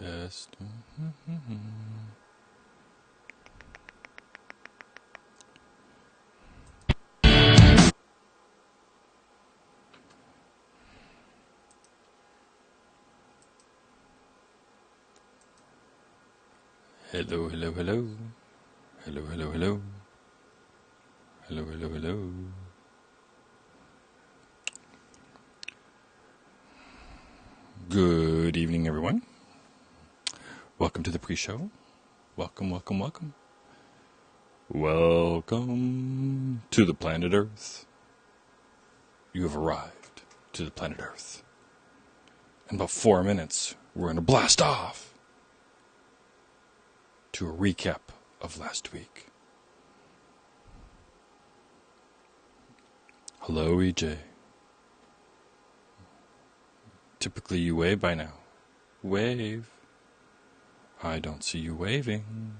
Test. Hello, hello, hello. Hello, hello, hello. Hello, hello, hello. Good evening, everyone. Welcome to the pre-show. Welcome, welcome, welcome. Welcome to the planet Earth. You have arrived to the planet Earth. In about 4 minutes, we're going to blast off to a recap of last week. Hello, EJ. Typically you wave by now. Wave. I don't see you waving.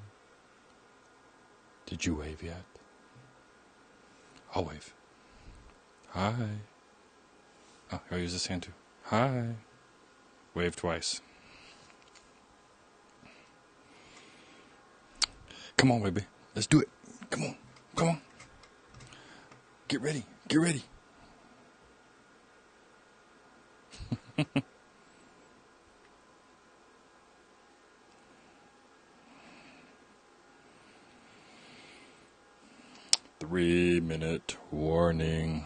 Did you wave yet? I'll wave. Hi. Oh, I'll use this hand too. Hi. Wave twice. Come on, baby. Let's do it. Come on. Come on. Get ready. Get ready. 3-minute warning.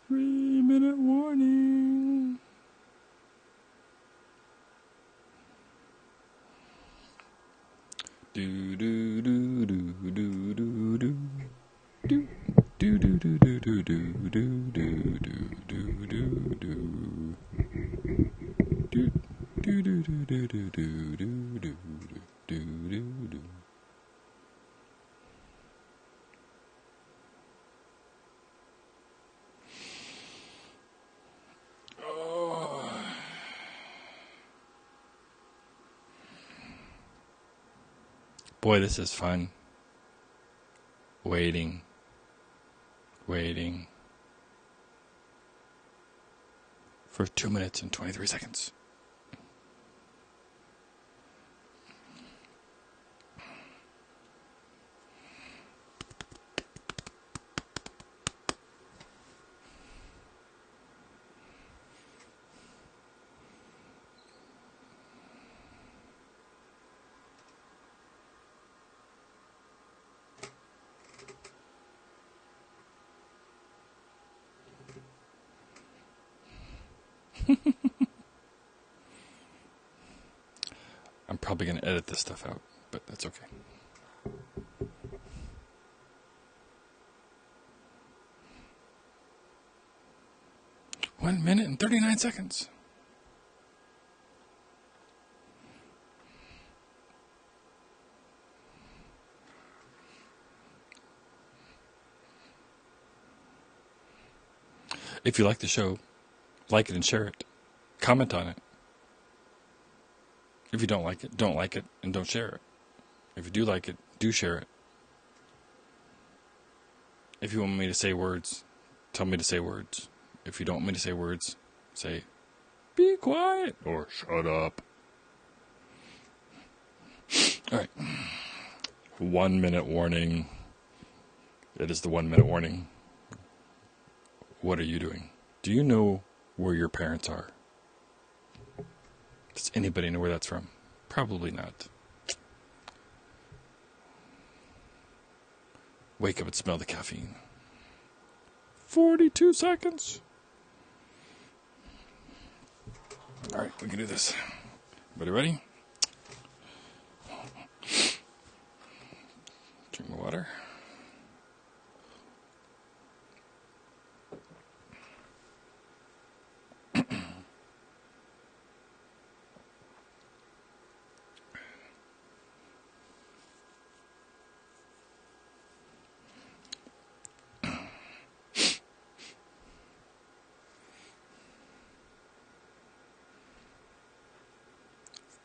3-minute warning. Do do do do do do do do do do do do do do do do do do do do. Boy, this is fun. Waiting for 2 minutes and 23 seconds. I'm probably going to edit this stuff out, but that's okay. One minute and 39 seconds. If you like the show, like it and share it. Comment on it. If you don't like it, and don't share it. If you do like it, do share it. If you want me to say words, tell me to say words. If you don't want me to say words, say, be quiet, or shut up. Alright. 1 minute warning. It is the 1 minute warning. What are you doing? Do you know where your parents are? Does anybody know where that's from? Probably not. Wake up and smell the caffeine. 42 seconds. Alright, we can do this. Everybody ready? Drink my water.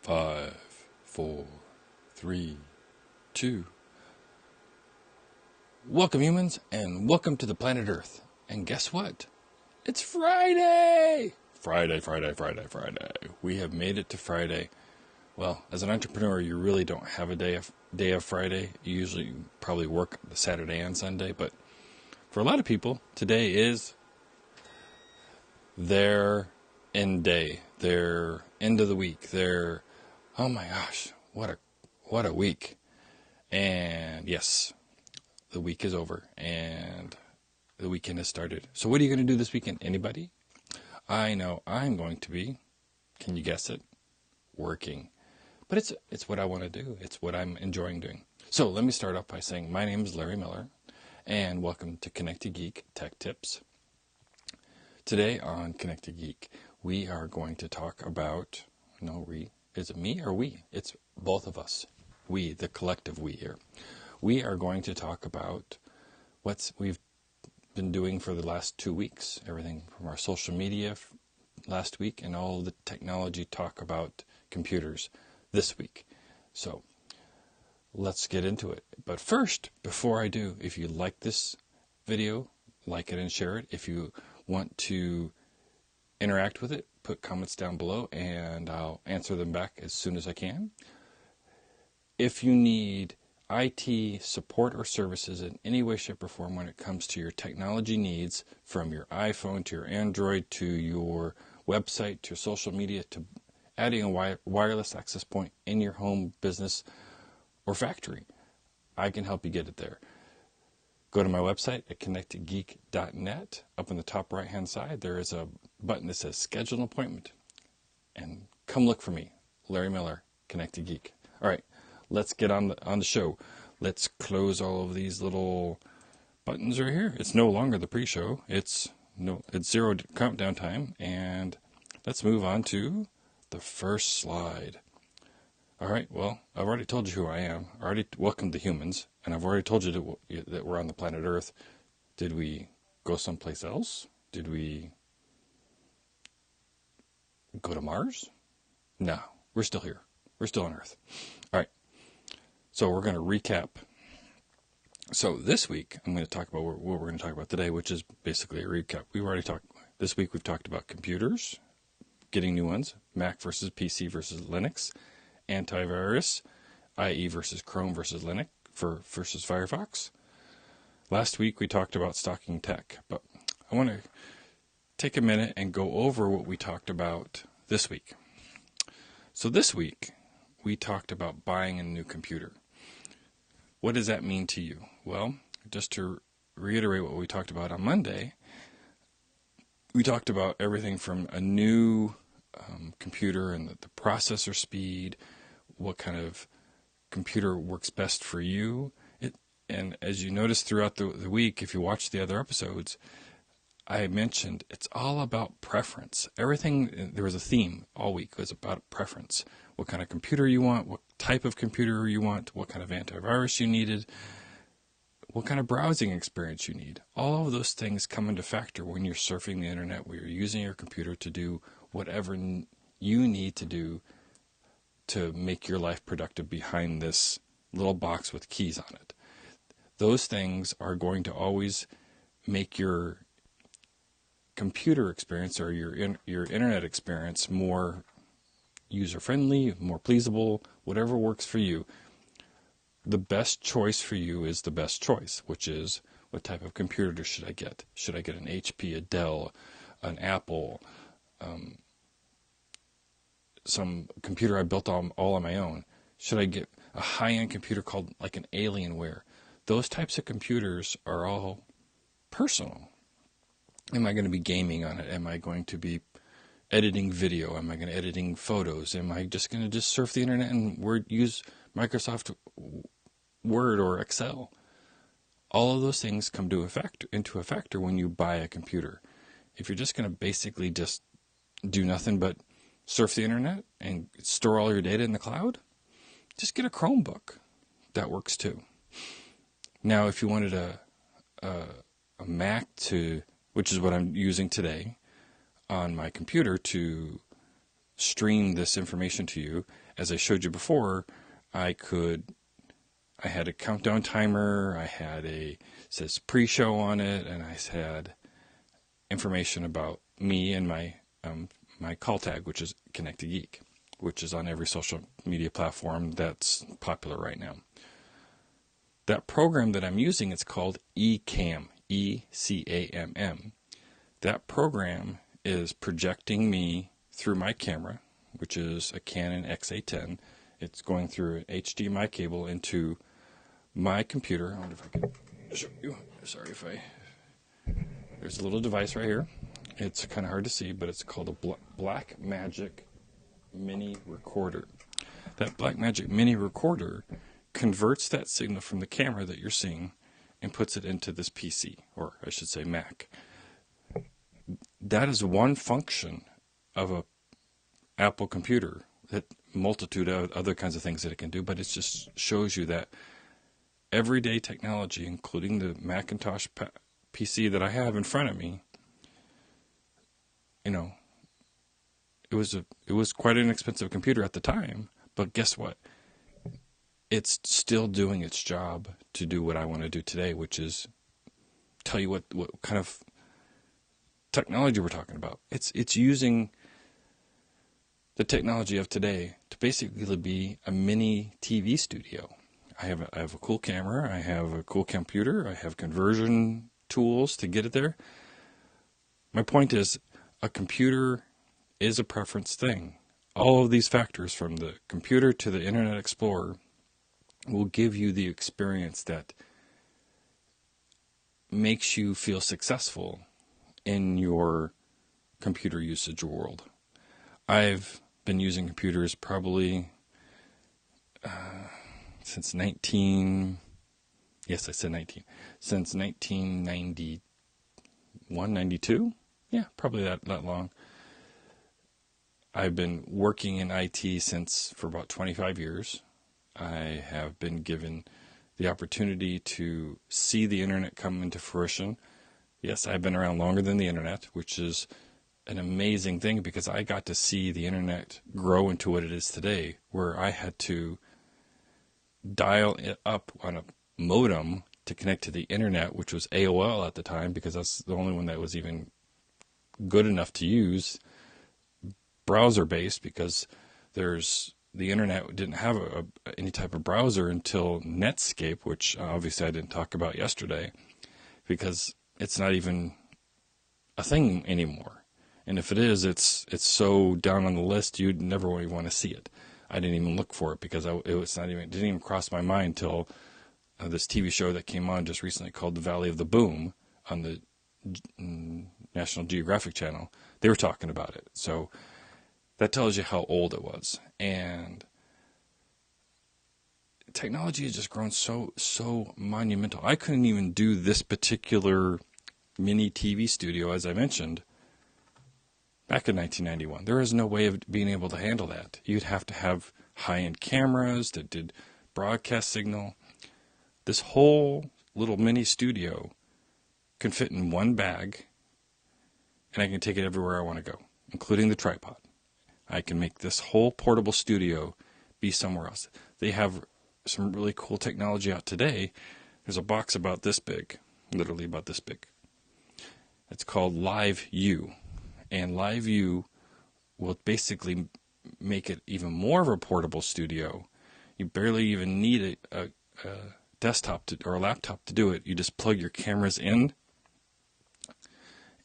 Five, 4, 3, 2. Welcome, humans, and welcome to the planet Earth. And guess what? It's Friday! Friday, Friday, Friday, Friday. We have made it to Friday. Well, as an entrepreneur, you really don't have a day of Friday. You usually probably work the Saturday and Sunday, but for a lot of people, today is their end day, their end of the week, their, oh my gosh, what a week. And yes, the week is over and the weekend has started. So what are you going to do this weekend? Anybody? I know I'm going to be, can you guess it? Working. But it's what I want to do. It's what I'm enjoying doing. So let me start off by saying my name is Larry Miller, and welcome to Connected Geek Tech Tips. Today on Connected Geek, we are going to talk about, is it me or we? It's both of us. We, the collective we here. We are going to talk about what we've been doing for the last 2 weeks, everything from our social media last week and all the technology talk about computers this week. So let's get into it. But first, before I do, if you like this video, like it and share it. If you want to interact with it, put comments down below and I'll answer them back as soon as I can. If you need IT support or services in any way, shape, or form when it comes to your technology needs, from your iPhone to your Android to your website to your social media to adding a wireless access point in your home, business, or factory, I can help you get it there. Go to my website at connectedgeek.net. Up in the top right-hand side, there is a button that says Schedule an Appointment. And come look for me, Larry Miller, Connected Geek. All right. Let's get on the show. Let's close all of these little buttons right here. It's no longer the pre-show. It's zero countdown time, and let's move on to the first slide. All right. Well, I've already told you who I am. I already welcomed the humans, and I've already told you that we're on the planet Earth. Did we go someplace else? Did we go to Mars? No, we're still here. We're still on Earth. All right. So we're going to recap. So this week, I'm going to talk about what we're going to talk about today, which is basically a recap. This week we've talked about computers, getting new ones, Mac versus PC versus Linux, antivirus, IE versus Chrome versus Linux versus Firefox. Last week we talked about stocking tech, but I want to take a minute and go over what we talked about this week. So this week, we talked about buying a new computer. What does that mean to you? Well, just to reiterate what we talked about on Monday, we talked about everything from a new computer and the processor speed, what kind of computer works best for you. And as you notice throughout the week, if you watch the other episodes, I mentioned it's all about preference. Everything, there was a theme all week, was about preference. What kind of computer you want, what type of computer you want, what kind of antivirus you needed, what kind of browsing experience you need. All of those things come into factor when you're surfing the internet, when you're using your computer to do whatever you need to do to make your life productive behind this little box with keys on it. Those things are going to always make your computer experience or your internet experience more user-friendly, more pleasable, whatever works for you. The best choice for you is the best choice, which is what type of computer should I get? Should I get an HP, a Dell, an Apple, some computer I built all on my own? Should I get a high-end computer called like an Alienware? Those types of computers are all personal. Am I going to be gaming on it? Am I going to be editing video? Am I going to editing photos? Am I just going to just surf the internet and use Microsoft Word or Excel? All of those things come into a factor when you buy a computer. If you're just going to basically just do nothing but surf the internet and store all your data in the cloud, just get a Chromebook. That works too. Now, if you wanted a Mac which is what I'm using today on my computer to stream this information to you. As I showed you before, I had a countdown timer, says pre-show on it, and I had information about me and my my call tag, which is Connect to Geek, which is on every social media platform that's popular right now. That program that I'm using, it's called eCam, E-C-A-M-M. That program is projecting me through my camera, which is a Canon XA10. It's going through an HDMI cable into my computer. I wonder if I can show you. Sorry if I... There's a little device right here. It's kind of hard to see, but it's called a Blackmagic Mini Recorder. That Blackmagic Mini Recorder converts that signal from the camera that you're seeing and puts it into this PC, or I should say Mac. That is one function of a Apple computer, that multitude of other kinds of things that it can do, but it just shows you that everyday technology, including the Macintosh PC that I have in front of me, you know, it was quite an expensive computer at the time, but guess what? It's still doing its job to do what I want to do today, which is tell you what kind of technology we're talking about. It's using the technology of today to basically be a mini TV studio. I have a cool camera, I have a cool computer, I have conversion tools to get it there. My point is, a computer is a preference thing. All of these factors, from the computer to the Internet Explorer, will give you the experience that makes you feel successful in your computer usage world. I've been using computers probably since 1991, 92? Yeah, probably that long. I've been working in IT for about 25 years. I have been given the opportunity to see the internet come into fruition. Yes, I've been around longer than the internet, which is an amazing thing, because I got to see the internet grow into what it is today, where I had to dial it up on a modem to connect to the internet, which was AOL at the time, because that's the only one that was even good enough to use, browser-based, because the internet didn't have any type of browser until Netscape, which obviously I didn't talk about yesterday, because it's not even a thing anymore. And if it is, it's so down on the list you'd never really want to see it. I didn't even look for it, because it didn't even cross my mind till this TV show that came on just recently called The Valley of the Boom on the National Geographic Channel. They were talking about it. So that tells you how old it was. And technology has just grown so monumental. I couldn't even do this particular mini TV studio, as I mentioned, back in 1991. There is no way of being able to handle that. You'd have to have high-end cameras that did broadcast signal. This whole little mini studio can fit in one bag, and I can take it everywhere I want to go, including the tripod. I can make this whole portable studio be somewhere else. They have some really cool technology out today. There's a box about this big, literally about this big. It's called Live U. And Live U will basically make it even more of a portable studio. You barely even need a desktop or a laptop to do it. You just plug your cameras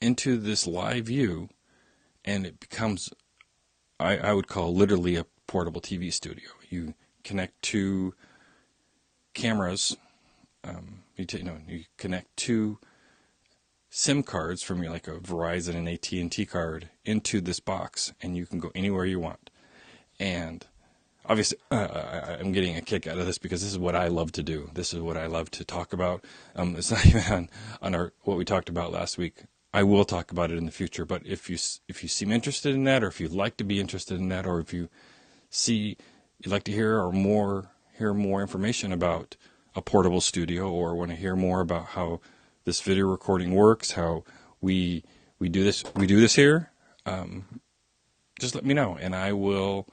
into this Live U, and it becomes, I would call, literally a portable TV studio. You connect two cameras. You connect two SIM cards from like a Verizon and AT&T card into this box, and you can go anywhere you want. And obviously, I'm getting a kick out of this because this is what I love to do. This is what I love to talk about. It's not even on what we talked about last week. I will talk about it in the future, but if you seem interested in that, or if you'd like to be interested in that, or if you'd like to hear more information about a portable studio, or want to hear more about how this video recording works, how we do this here, just let me know, and I will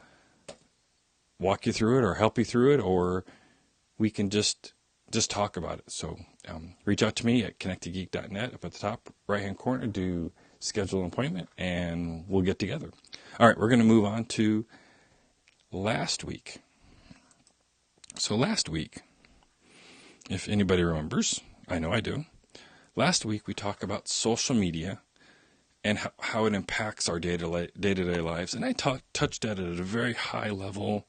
walk you through it, or help you through it, or we can just talk about it. So reach out to me at connectedgeek.net. Up at the top right hand corner, do schedule an appointment, and we'll get together. All right, we're going to move on to last week. So last week, if anybody remembers, I know I do, last week we talked about social media and how it impacts our day-to-day lives. And I touched at it at a very high level,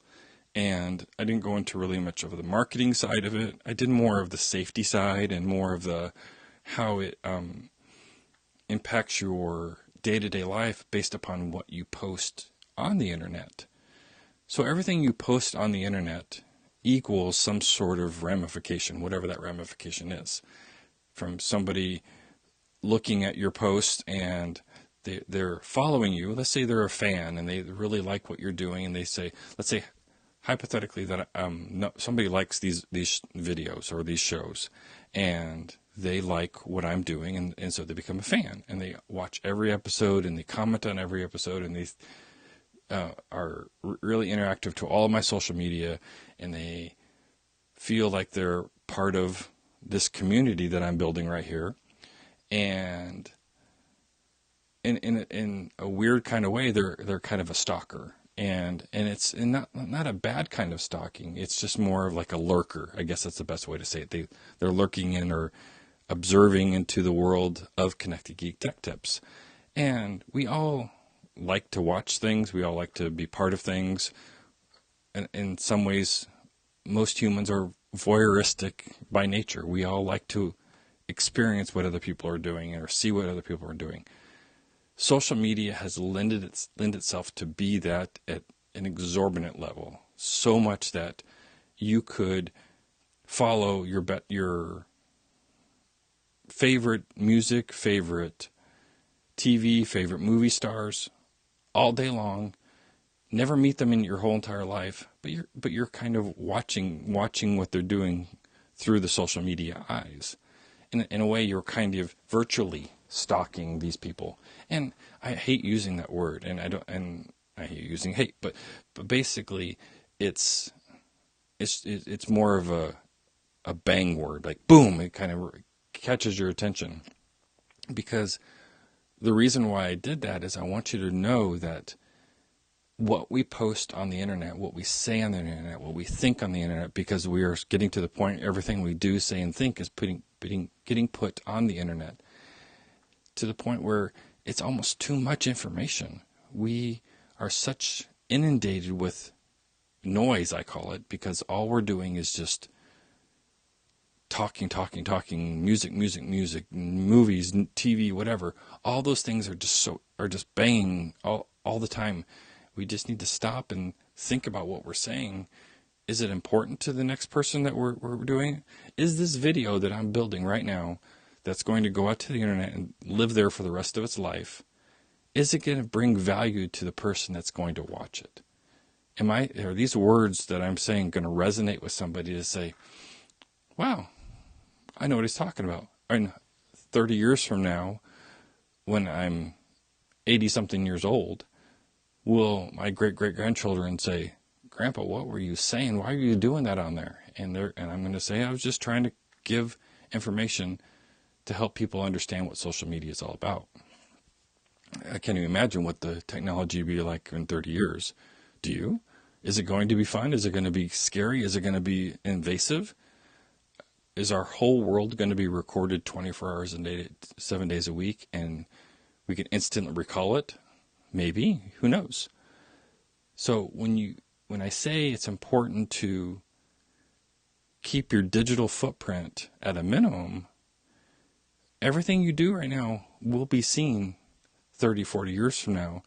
and I didn't go into really much of the marketing side of it. I did more of the safety side and more of the how it impacts your day-to-day life based upon what you post on the internet. So everything you post on the internet equals some sort of ramification, whatever that ramification is. From somebody looking at your post and they're following you. Let's say they're a fan and they really like what you're doing, and they say, let's say hypothetically that somebody likes these videos or these shows, and they like what I'm doing, and so they become a fan, and they watch every episode, and they comment on every episode, and they are really interactive to all of my social media, and they feel like they're part of this community that I'm building right here. And in a weird kind of way, they're kind of a stalker, and it's not a bad kind of stalking. It's just more of like a lurker. I guess that's the best way to say it. They're lurking in or observing into the world of Connected Geek Tech Tips. And we all like to watch things. We all like to be part of things. And in some ways, most humans are voyeuristic by nature. We all like to experience what other people are doing or see what other people are doing. Social media has lent itself to be that at an exorbitant level, so much that you could follow your favorite music, favorite TV, favorite movie stars all day long, never meet them in your whole entire life, but you're kind of watching what they're doing through the social media eyes. In a way, you're kind of virtually stalking these people. And I hate using that word, and I hate using hate, but basically it's more of a bang word, like boom, it kind of catches your attention. Because the reason why I did that is I want you to know that what we post on the internet, what we say on the internet, what we think on the internet, because we are getting to the point everything we do, say, and think is getting put on the internet, to the point where it's almost too much information. We are such inundated with noise, I call it, because all we're doing is just talking, music, movies, TV, whatever. All those things are just banging all the time. We just need to stop and think about what we're saying. Is it important to the next person that we're doing? Is this video that I'm building right now that's going to go out to the internet and live there for the rest of its life, is it going to bring value to the person that's going to watch it? Are these words that I'm saying going to resonate with somebody to say, wow, I know what he's talking about? And 30 years from now, when I'm 80-something years old, will my great-great-grandchildren say, Grandpa, what were you saying? Why are you doing that on there? And I'm going to say, I was just trying to give information to help people understand what social media is all about. I can't even imagine what the technology will be like in 30 years. Do you? Is it going to be fun? Is it going to be scary? Is it going to be invasive? Is our whole world going to be recorded 24 hours a day, 7 days a week, and we can instantly recall it? Maybe. Who knows? So when I say it's important to keep your digital footprint at a minimum, everything you do right now will be seen 30, 40 years from now.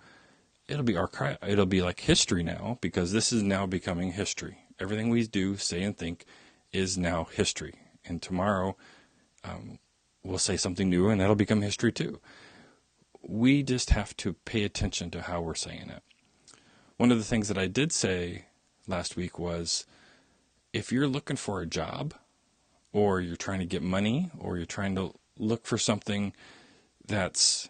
It'll be it'll be like history now, because this is now becoming history. Everything we do, say, and think is now history. And tomorrow we'll say something new, and that'll become history too. We just have to pay attention to how we're saying it. One of the things that I did say last week was, if you're looking for a job, or you're trying to get money, or you're trying to look for something that's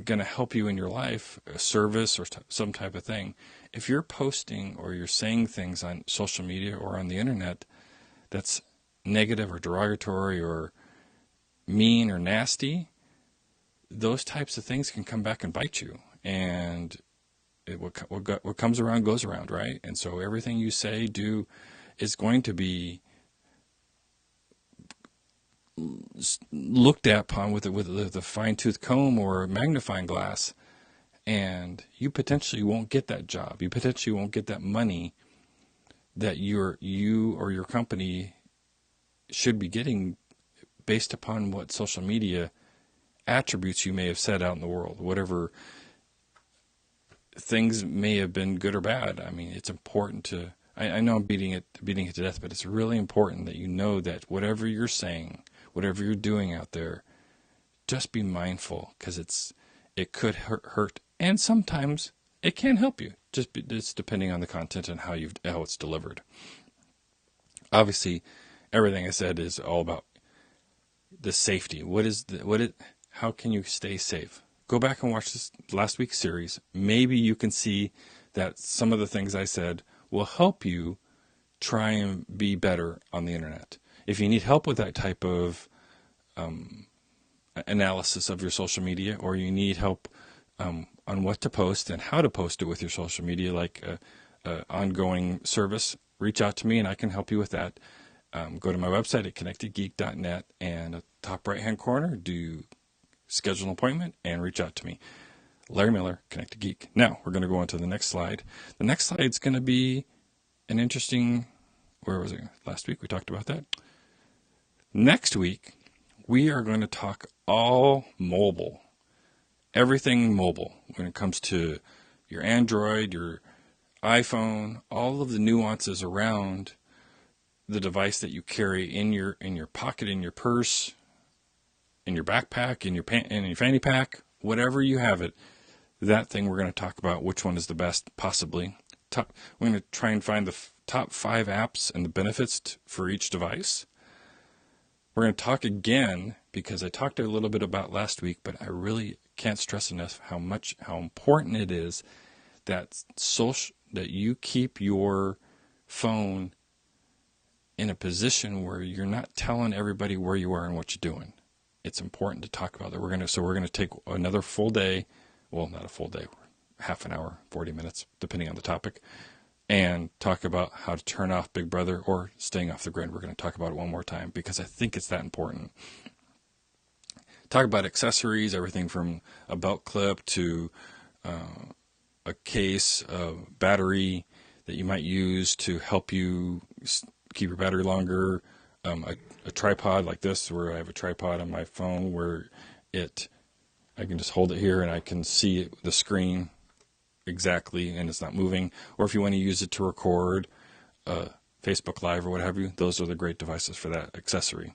going to help you in your life, a service or some type of thing, if you're posting or you're saying things on social media or on the internet that's negative or derogatory or mean or nasty, those types of things can come back and bite you. And what comes around goes around, right? And so everything you say, do, is going to be looked at upon with a fine-tooth comb or a magnifying glass, and you potentially won't get that job. You potentially won't get that money that you or your company should be getting based upon what social media attributes you may have said out in the world, whatever things may have been good or bad. I mean, it's important to, I know I'm beating it to death, but it's really important that you know that whatever you're saying, whatever you're doing out there, just be mindful, because it could hurt, and sometimes it can help you. It's depending on the content and how it's delivered. Obviously, everything I said is all about the safety. How can you stay safe? Go back and watch this last week's series. Maybe you can see that some of the things I said will help you try and be better on the internet. If you need help with that type of analysis of your social media, or you need help on what to post and how to post it with your social media, like a ongoing service, reach out to me and I can help you with that. Go to my website at connectedgeek.net, and at the top right-hand corner, do schedule an appointment and reach out to me. Larry Miller, Connected Geek. Now, we're going to go on to the next slide. The next slide is going to be an interesting, where was it? Last week we talked about that. Next week, we are going to talk all mobile. Everything mobile when it comes to your Android, your iPhone, all of the nuances around the device that you carry in your pocket, in your purse, in your backpack, in your fanny pack, whatever you have it. That thing we're going to talk about which one is the best, possibly. We're going to try and find the top 5 apps and the benefits for each device. We're going to talk again, because I talked a little bit about last week, but I really can't stress enough how important it is that you keep your phone in a position where you're not telling everybody where you are and what you're doing. It's important to talk about that. We're going to take another full day, well, not a full day, half an hour, 40 minutes, depending on the topic, and talk about how to turn off Big Brother or staying off the grid. We're going to talk about it one more time because I think it's that important. Talk about accessories, everything from a belt clip to a case, a battery that you might use to help you keep your battery longer, a tripod like this, where I have a tripod on my phone where I can just hold it here and I can see the screen exactly and it's not moving. Or if you want to use it to record Facebook Live or what have you, those are the great devices for that accessory.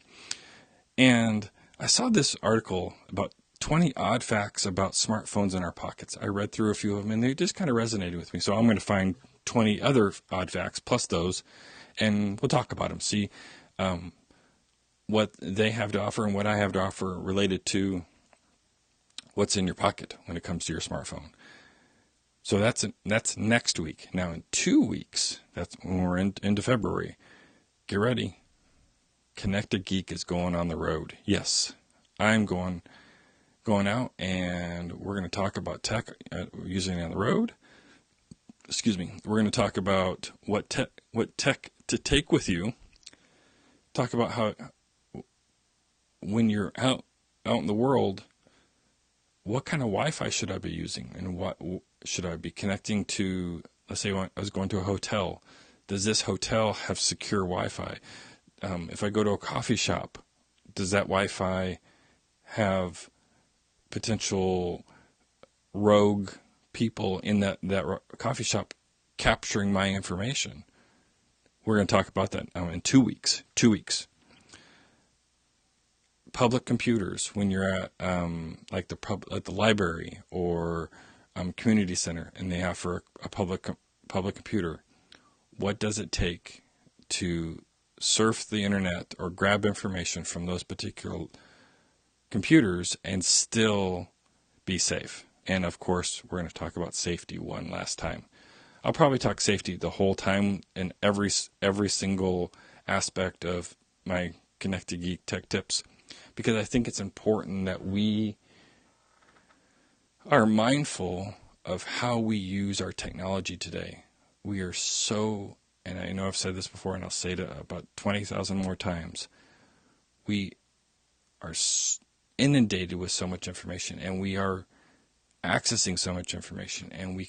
And I saw this article about 20 odd facts about smartphones in our pockets. I read through a few of them and they just kind of resonated with me. So I'm going to find 20 other odd facts plus those, and we'll talk about them. See what they have to offer and what I have to offer related to what's in your pocket when it comes to your smartphone. So that's next week. Now in 2 weeks, that's when we're into February. Get ready. Connected Geek is going on the road. Yes, I'm going out, and we're going to talk about tech using it on the road. Excuse me. We're going to talk about what tech to take with you. Talk about how when you're out in the world, what kind of Wi-Fi should I be using, and what should I be connecting to? Let's say I was going to a hotel. Does this hotel have secure Wi-Fi? If I go to a coffee shop, does that Wi-Fi have potential rogue people in that coffee shop capturing my information? We're going to talk about that in 2 weeks. 2 weeks. Public computers, when you're at at the library or community center, and they offer a public computer. What does it take to surf the internet or grab information from those particular computers and still be safe? And of course, we're going to talk about safety one last time. I'll probably talk safety the whole time in every single aspect of my Connected Geek Tech Tips, because I think it's important that we are mindful of how we use our technology today. We are so, and I know I've said this before and I'll say it about 20,000 more times, we are inundated with so much information, and we are accessing so much information, and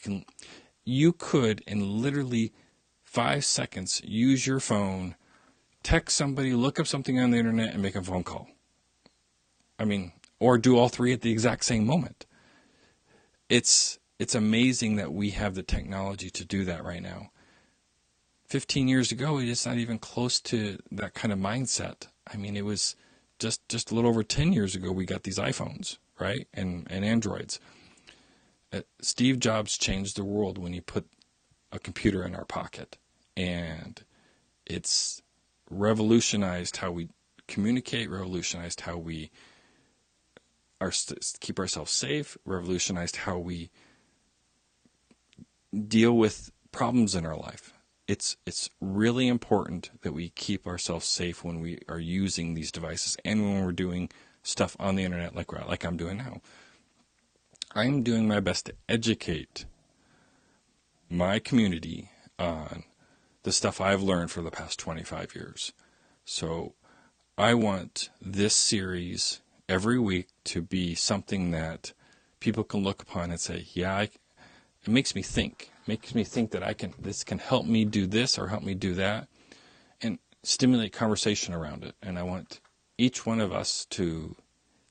you could in literally 5 seconds use your phone, text somebody, look up something on the internet, and make a phone call. I mean, or do all three at the exact same moment. It's amazing that we have the technology to do that right now. 15 years ago, it's not even close to that kind of mindset. I mean, it was just a little over 10 years ago we got these iPhones, right? And Androids. Steve Jobs changed the world when he put a computer in our pocket. And it's revolutionized how we communicate, revolutionized how we keep ourselves safe, revolutionized how we deal with problems in our life. It's really important that we keep ourselves safe when we are using these devices and when we're doing stuff on the internet like I'm doing now. I'm doing my best to educate my community on the stuff I've learned for the past 25 years. So I want this series every week to be something that people can look upon and say, yeah, it makes me think. Makes me think that this can help me do this or help me do that, and stimulate conversation around it. And I want each one of us to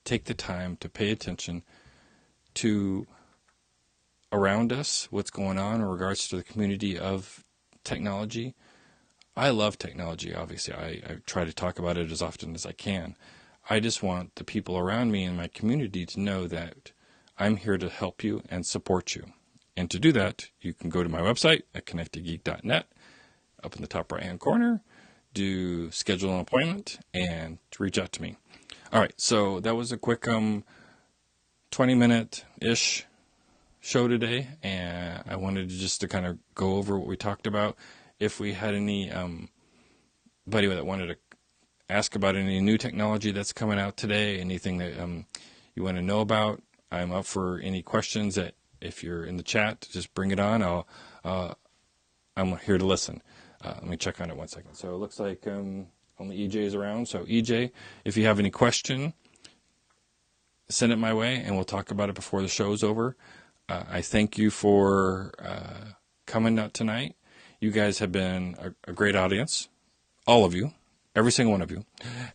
take the time to pay attention to around us, what's going on in regards to the community of technology. I love technology, obviously. I try to talk about it as often as I can. I just want the people around me in my community to know that I'm here to help you and support you. And to do that, you can go to my website at connectedgeek.net. Up in the top right-hand corner, do schedule an appointment and reach out to me. All right, so that was a quick 20-minute-ish show today, and I wanted to kind of go over what we talked about. If we had anybody that wanted to ask about any new technology that's coming out today, anything that you want to know about, I'm up for any questions that. If you're in the chat, just bring it on. I'm here to listen. Let me check on it 1 second. So it looks like only EJ is around. So EJ, if you have any question, send it my way, and we'll talk about it before the show's over. I thank you for coming out tonight. You guys have been a great audience, all of you, every single one of you.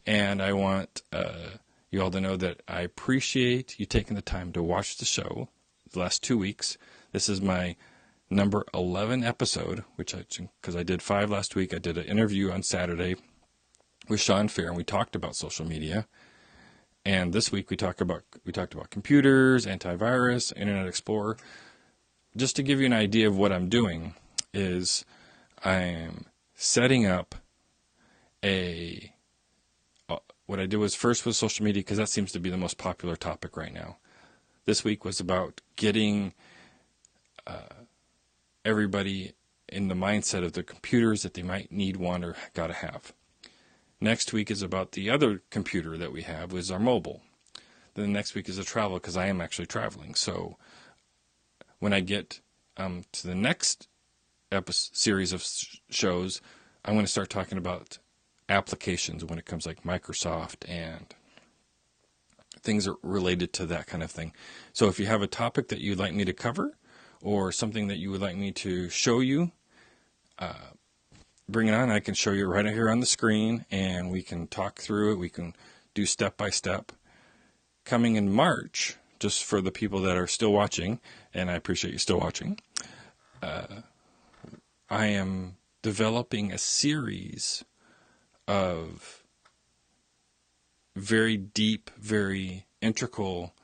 And I want you all to know that I appreciate you taking the time to watch the show. The last 2 weeks. This is my number 11 episode, because I did 5 last week. I did an interview on Saturday with Sean Fair, and we talked about social media. And this week we talked about computers, antivirus, Internet Explorer. Just to give you an idea of what I'm doing is I'm setting up what I did was first with social media, because that seems to be the most popular topic right now. This week was about getting everybody in the mindset of the computers that they might need, want, or got to have. Next week is about the other computer that we have, is our mobile. Then the next week is a travel, because I am actually traveling. So when I get to the next series of shows, I'm going to start talking about applications when it comes like Microsoft and things are related to that kind of thing. So if you have a topic that you'd like me to cover or something that you would like me to show you, bring it on. I can show you right here on the screen, and we can talk through it. We can do step by step. Coming in March, just for the people that are still watching, and I appreciate you still watching, I am developing a series of very deep, very integral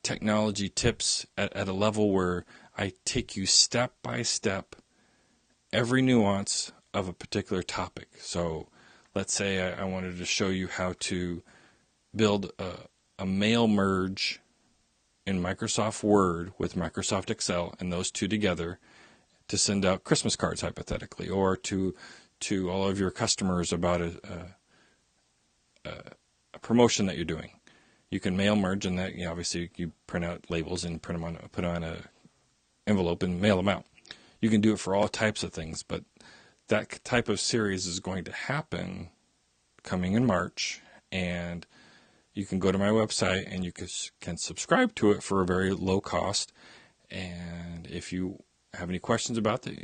technology tips at a level where I take you step by step, every nuance of a particular topic. So let's say I wanted to show you how to build a mail merge in Microsoft Word with Microsoft Excel, and those two together to send out Christmas cards, hypothetically, or to all of your customers about a promotion that you're doing. You can mail merge, and that, obviously you print out labels and print them on, put on a envelope and mail them out. You can do it for all types of things, but that type of series is going to happen coming in March, and you can go to my website and you can subscribe to it for a very low cost. And if you have any questions about that,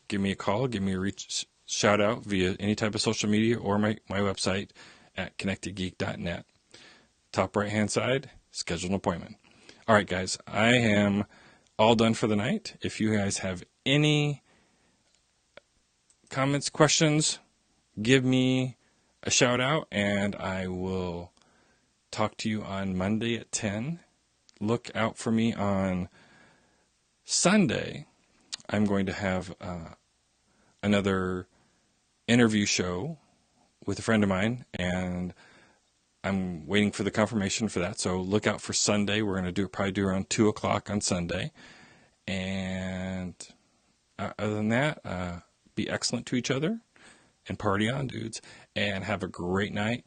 give me a call, give me a shout out via any type of social media or my website at connectedgeek.net. Top right hand side, schedule an appointment. All right, guys, I am all done for the night. If you guys have any comments, questions, give me a shout out, and I will talk to you on Monday at 10. Look out for me on Sunday. I'm going to have another interview show with a friend of mine, and I'm waiting for the confirmation for that. So look out for Sunday. We're going to probably do around 2 o'clock on Sunday. And other than that, be excellent to each other and party on, dudes, and have a great night.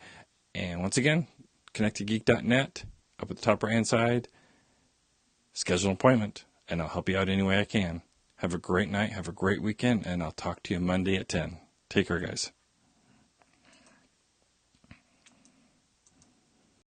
And once again, connectedgeek.net, up at the top right hand side, schedule an appointment, and I'll help you out any way I can. Have a great night, have a great weekend, and I'll talk to you Monday at 10. Take care, guys.